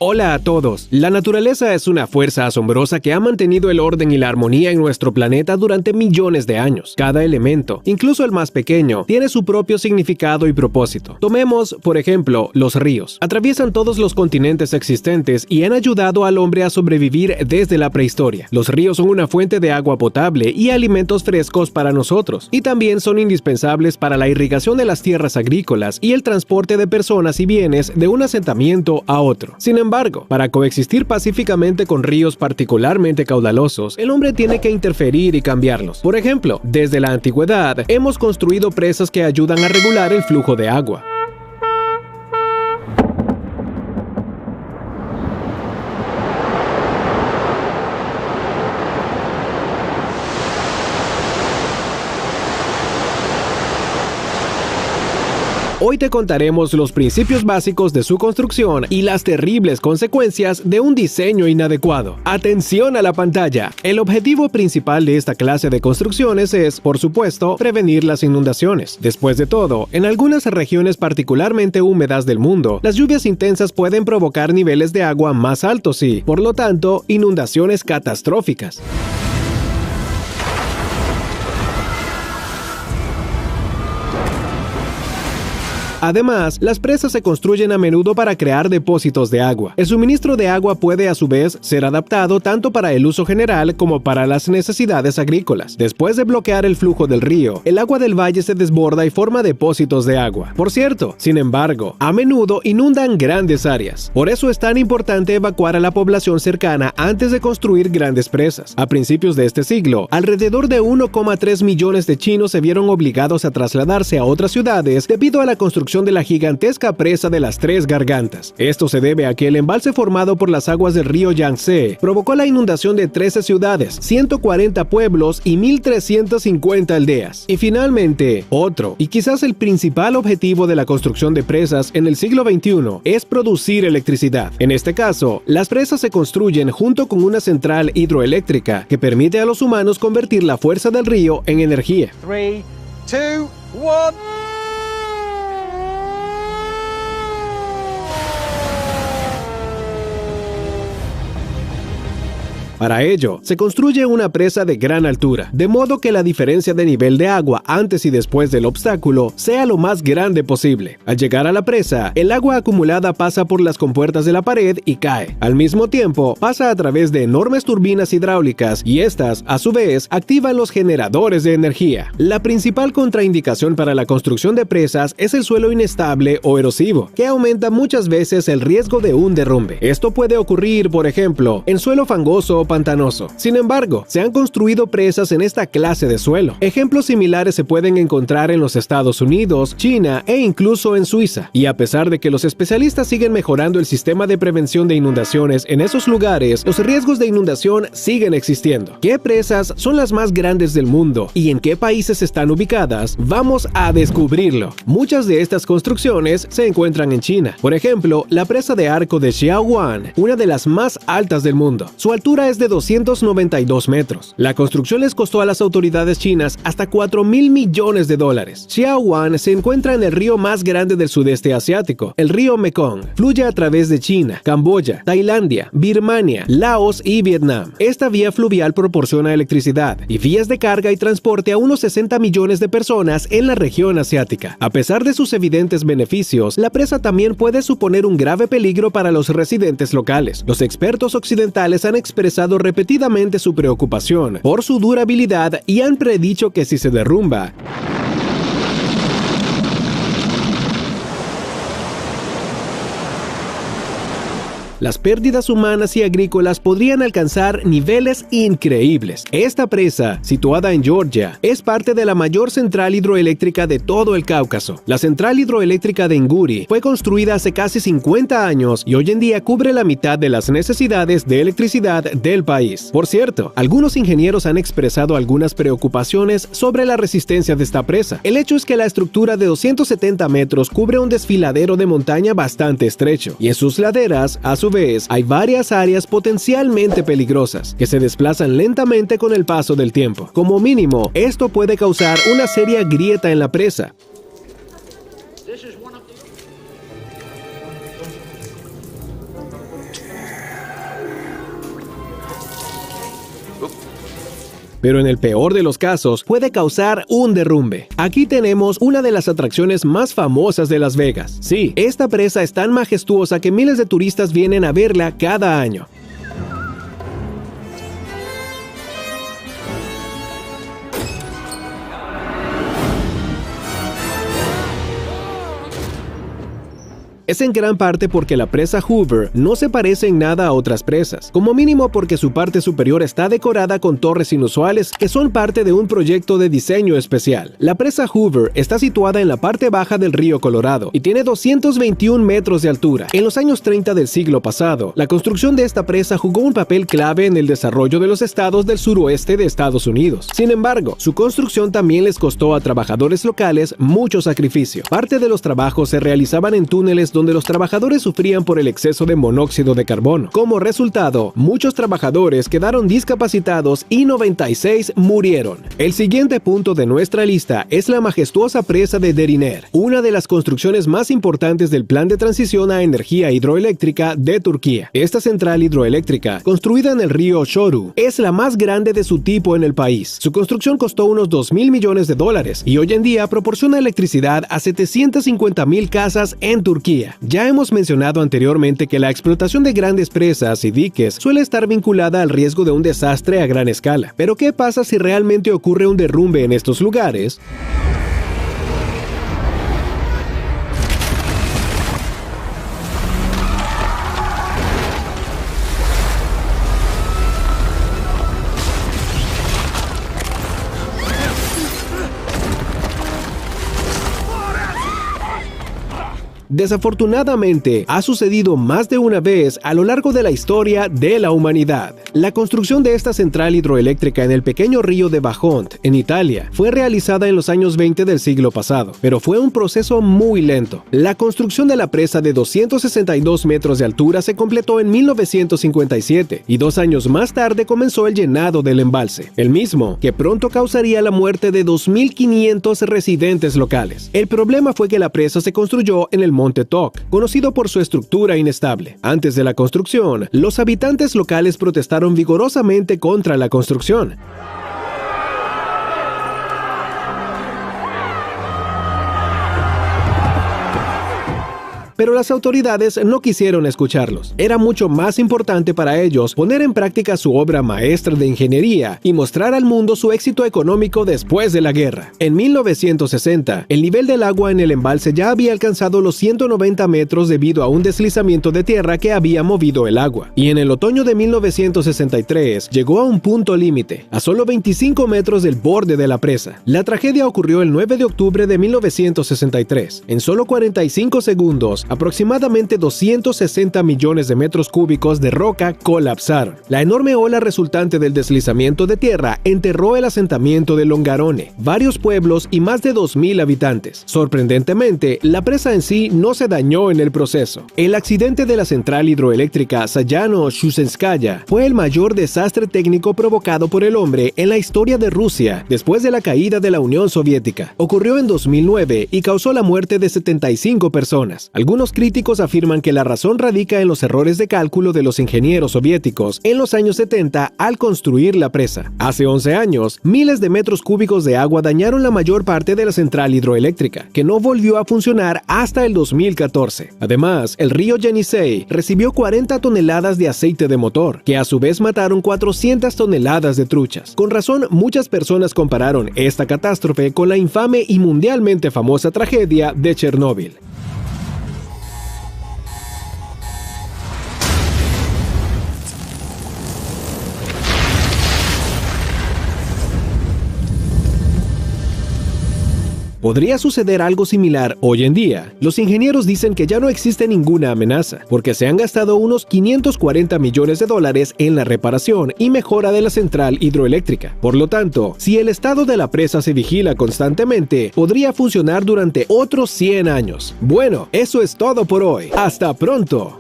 Hola a todos. La naturaleza es una fuerza asombrosa que ha mantenido el orden y la armonía en nuestro planeta durante millones de años. Cada elemento, incluso el más pequeño, tiene su propio significado y propósito. Tomemos, por ejemplo, los ríos. Atraviesan todos los continentes existentes y han ayudado al hombre a sobrevivir desde la prehistoria. Los ríos son una fuente de agua potable y alimentos frescos para nosotros, y también son indispensables para la irrigación de las tierras agrícolas y el transporte de personas y bienes de un asentamiento a otro. Sin embargo, para coexistir pacíficamente con ríos particularmente caudalosos, el hombre tiene que interferir y cambiarlos. Por ejemplo, desde la antigüedad, hemos construido presas que ayudan a regular el flujo de agua. Hoy te contaremos los principios básicos de su construcción y las terribles consecuencias de un diseño inadecuado. ¡Atención a la pantalla! El objetivo principal de esta clase de construcciones es, por supuesto, prevenir las inundaciones. Después de todo, en algunas regiones particularmente húmedas del mundo, las lluvias intensas pueden provocar niveles de agua más altos y, por lo tanto, inundaciones catastróficas. Además, las presas se construyen a menudo para crear depósitos de agua. El suministro de agua puede a su vez ser adaptado tanto para el uso general como para las necesidades agrícolas. Después de bloquear el flujo del río, el agua del valle se desborda y forma depósitos de agua. Por cierto, sin embargo, a menudo inundan grandes áreas. Por eso es tan importante evacuar a la población cercana antes de construir grandes presas. A principios de este siglo, alrededor de 1,3 millones de chinos se vieron obligados a trasladarse a otras ciudades debido a la construcción de la gigantesca presa de las Tres Gargantas. Esto se debe a que el embalse formado por las aguas del río Yangtze provocó la inundación de 13 ciudades, 140 pueblos y 1.350 aldeas. Y finalmente, otro, y quizás el principal objetivo de la construcción de presas en el siglo XXI es producir electricidad. En este caso, las presas se construyen junto con una central hidroeléctrica que permite a los humanos convertir la fuerza del río en energía. 3, 2, 1... Para ello, se construye una presa de gran altura, de modo que la diferencia de nivel de agua antes y después del obstáculo sea lo más grande posible. Al llegar a la presa, el agua acumulada pasa por las compuertas de la pared y cae. Al mismo tiempo, pasa a través de enormes turbinas hidráulicas y estas, a su vez, activan los generadores de energía. La principal contraindicación para la construcción de presas es el suelo inestable o erosivo, que aumenta muchas veces el riesgo de un derrumbe. Esto puede ocurrir, por ejemplo, en suelo fangoso o pantanoso. Sin embargo, se han construido presas en esta clase de suelo. Ejemplos similares se pueden encontrar en los Estados Unidos, China e incluso en Suiza. Y a pesar de que los especialistas siguen mejorando el sistema de prevención de inundaciones en esos lugares, los riesgos de inundación siguen existiendo. ¿Qué presas son las más grandes del mundo y en qué países están ubicadas? Vamos a descubrirlo. Muchas de estas construcciones se encuentran en China. Por ejemplo, la presa de arco de Xiaowan, una de las más altas del mundo. Su altura es de 292 metros. La construcción les costó a las autoridades chinas hasta $4.000 millones. Xiaowan se encuentra en el río más grande del sudeste asiático, el río Mekong. Fluye a través de China, Camboya, Tailandia, Birmania, Laos y Vietnam. Esta vía fluvial proporciona electricidad y vías de carga y transporte a unos 60 millones de personas en la región asiática. A pesar de sus evidentes beneficios, la presa también puede suponer un grave peligro para los residentes locales. Los expertos occidentales han expresado repetidamente su preocupación por su durabilidad y han predicho que si se derrumba, las pérdidas humanas y agrícolas podrían alcanzar niveles increíbles. Esta presa, situada en Georgia, es parte de la mayor central hidroeléctrica de todo el Cáucaso. La central hidroeléctrica de Inguri fue construida hace casi 50 años y hoy en día cubre la mitad de las necesidades de electricidad del país. Por cierto, algunos ingenieros han expresado algunas preocupaciones sobre la resistencia de esta presa. El hecho es que la estructura de 270 metros cubre un desfiladero de montaña bastante estrecho y en sus laderas, a su vez, hay varias áreas potencialmente peligrosas que se desplazan lentamente con el paso del tiempo. Como mínimo, esto puede causar una seria grieta en la presa. pero en el peor de los casos puede causar un derrumbe. Aquí tenemos una de las atracciones más famosas de Las Vegas. Sí, esta presa es tan majestuosa que miles de turistas vienen a verla cada año. Es en gran parte porque la presa Hoover no se parece en nada a otras presas, como mínimo porque su parte superior está decorada con torres inusuales que son parte de un proyecto de diseño especial. La presa Hoover está situada en la parte baja del río Colorado y tiene 221 metros de altura. En los años 30 del siglo pasado, la construcción de esta presa jugó un papel clave en el desarrollo de los estados del suroeste de Estados Unidos. Sin embargo, su construcción también les costó a trabajadores locales mucho sacrificio. Parte de los trabajos se realizaban en túneles donde los trabajadores sufrían por el exceso de monóxido de carbono. Como resultado, muchos trabajadores quedaron discapacitados y 96 murieron. El siguiente punto de nuestra lista es la majestuosa presa de Deriner, una de las construcciones más importantes del plan de transición a energía hidroeléctrica de Turquía. Esta central hidroeléctrica, construida en el río Çorum, es la más grande de su tipo en el país. Su construcción costó unos $2.000 millones y hoy en día proporciona electricidad a 750.000 casas en Turquía. Ya hemos mencionado anteriormente que la explotación de grandes presas y diques suele estar vinculada al riesgo de un desastre a gran escala. Pero ¿qué pasa si realmente ocurre un derrumbe en estos lugares? Desafortunadamente, ha sucedido más de una vez a lo largo de la historia de la humanidad. La construcción de esta central hidroeléctrica en el pequeño río de Bajont, en Italia, fue realizada en los años 20 del siglo pasado, pero fue un proceso muy lento. La construcción de la presa de 262 metros de altura se completó en 1957 y 2 años más tarde comenzó el llenado del embalse, el mismo que pronto causaría la muerte de 2.500 residentes locales. El problema fue que la presa se construyó en el Monte Toc, conocido por su estructura inestable. Antes de la construcción, los habitantes locales protestaron vigorosamente contra la construcción. Pero las autoridades no quisieron escucharlos. Era mucho más importante para ellos poner en práctica su obra maestra de ingeniería y mostrar al mundo su éxito económico después de la guerra. En 1960, el nivel del agua en el embalse ya había alcanzado los 190 metros debido a un deslizamiento de tierra que había movido el agua. Y en el otoño de 1963 llegó a un punto límite, a solo 25 metros del borde de la presa. La tragedia ocurrió el 9 de octubre de 1963. En solo 45 segundos, aproximadamente 260 millones de metros cúbicos de roca colapsaron. La enorme ola resultante del deslizamiento de tierra enterró el asentamiento de Longarone, varios pueblos y más de 2.000 habitantes. Sorprendentemente, la presa en sí no se dañó en el proceso. El accidente de la central hidroeléctrica Sayano-Shusenskaya fue el mayor desastre técnico provocado por el hombre en la historia de Rusia después de la caída de la Unión Soviética. Ocurrió en 2009 y causó la muerte de 75 personas. Algunos críticos afirman que la razón radica en los errores de cálculo de los ingenieros soviéticos en los años 70 al construir la presa. Hace 11 años, miles de metros cúbicos de agua dañaron la mayor parte de la central hidroeléctrica, que no volvió a funcionar hasta el 2014. Además, el río Yenisei recibió 40 toneladas de aceite de motor, que a su vez mataron 400 toneladas de truchas. Con razón, muchas personas compararon esta catástrofe con la infame y mundialmente famosa tragedia de Chernóbil. ¿Podría suceder algo similar hoy en día? Los ingenieros dicen que ya no existe ninguna amenaza, porque se han gastado unos $540 millones en la reparación y mejora de la central hidroeléctrica. Por lo tanto, si el estado de la presa se vigila constantemente, podría funcionar durante otros 100 años. Bueno, eso es todo por hoy. ¡Hasta pronto!